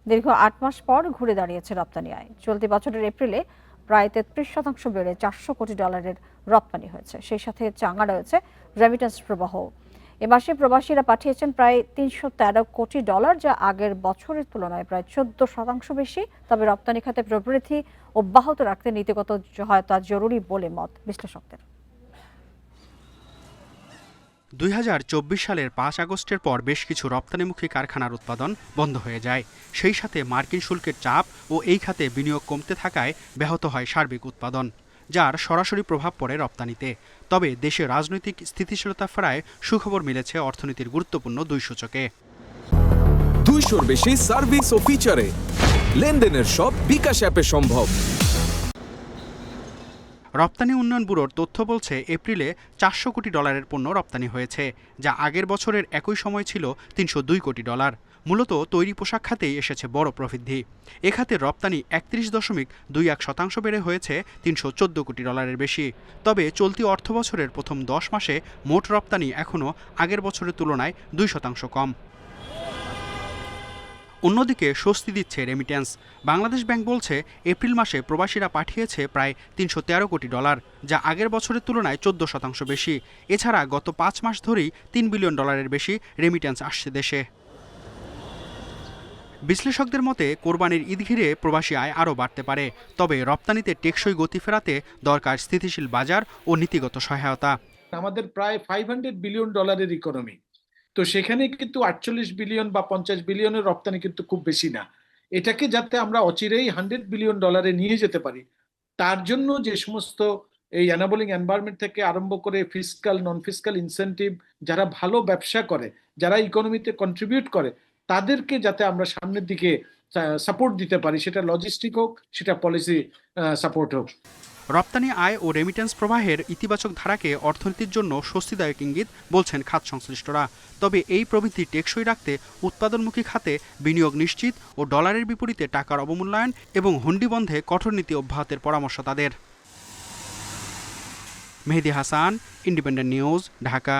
দীর্ঘ ৮ মাস পর ঘুরে দাঁড়িয়েছে রপ্তানি আয়। চলতি বছরের এপ্রিলে প্রায় ৩৩% বেড়ে $400 কোটি রপ্তানি হয়েছে। সেই সাথে চাঙা রয়েছে রেমিটেন্স প্রবাহ। এ মাসে প্রবাসীরা পাঠিয়েছেন প্রায় $313 কোটি, যা আগের বছরের তুলনায় প্রায় 14% বেশি। তবে রপ্তানি খাতে প্রবৃদ্ধি অব্যাহত রাখতে নীতিগত সহায়তা জরুরি বলে মত বিশ্লেষকদের। ২০২৪ সালের ৫ আগস্টের পর বেশ কিছু রপ্তানিমুখী কারখানার উৎপাদন বন্ধ হয়ে যায়। সেই সাথে মার্কিন শুল্কের চাপ ও এই খাতে বিনিয়োগ কমতে থাকায় ব্যাহত হয় সার্বিক উৎপাদন, যার সরাসরি প্রভাব পড়ে রপ্তানিতে। তবে দেশে রাজনৈতিক স্থিতিশীলতা ফেরায় সুখবর মিলেছে অর্থনীতির গুরুত্বপূর্ণ ২ সূচকে। ২০০-র বেশি সার্ভিস ও ফিচারে লেনদেনের সব বিকাশ অ্যাপে সম্ভব। রপ্তানি উন্নয়ন ব্যুরোর তথ্য বলছে, এপ্রিলে $400 কোটি পণ্য রপ্তানি হয়েছে, যা আগের বছরের একই সময় ছিল $302 কোটি। মূলত তৈরি পোশাক খাতেই এসেছে বড় প্রবৃদ্ধি। এ খাতের রপ্তানি ৩১.21% বেড়ে হয়েছে $314 কোটি বেশি। তবে চলতি অর্থবছরের প্রথম 10 মাসে মোট রপ্তানি এখনও আগের বছরের তুলনায় 2% কম। অন্যদিকে স্বস্তি দিচ্ছে রেমিটেন্স। বাংলাদেশ ব্যাংক বলছে, এপ্রিল মাসে প্রবাসীরা পাঠিয়েছে প্রায় $313 কোটি, যা আগের বছরের তুলনায় 14% বেশি। এছাড়া গত 5 মাস ধরেই $3 বিলিয়ন বেশি রেমিটেন্স আসছে দেশে। বিশ্লেষকদের মতে, কোরবানির ঈদ ঘিরে প্রবাসী আয় আরও বাড়তে পারে। তবে রপ্তানিতে টেকসই গতি ফেরাতে দরকার স্থিতিশীল বাজার ও নীতিগত সহায়তা। আমাদের প্রায় $500 বিলিয়ন ইকোনমি, তো সেখানে কিন্তু 48 বিলিয়ন বা 50 বিলিয়নের রপ্তানি কিন্তু খুব বেশি না। এটাকে যাতে আমরা অচিরেই $100 বিলিয়ন নিয়ে যেতে পারি, তার জন্য যে সমস্ত এই এনাবলিং এনভায়রনমেন্ট থেকে আরম্ভ করে ফিসক্যাল নন ফিসক্যাল ইনসেন্টিভ, যারা ভালো ব্যবসা করে, যারা ইকোনমিতে কন্ট্রিবিউট করে, তাদেরকে যাতে আমরা সামনের দিকে সাপোর্ট দিতে পারি, সেটা লজিস্টিক হোক, সেটা পলিসি সাপোর্ট হোক। রপ্তানি আয় ও রেমিটেন্স প্রবাহের ইতিবাচক ধারাকে অর্থনীতির জন্য স্বস্তিদায়ক ইঙ্গিত বলছেন খাত সংশ্লিষ্টরা। তবে এই প্রবৃদ্ধি টেকসই রাখতে উৎপাদনমুখী খাতে বিনিয়োগ নিশ্চিত ও ডলারের বিপরীতে টাকার অবমূল্যায়ন এবং হুন্ডি বন্ধে কঠোর নীতি অব্যাহতের পরামর্শ তাদের। মেহেদী হাসান, ইন্ডিপেন্ডেন্ট নিউজ, ঢাকা।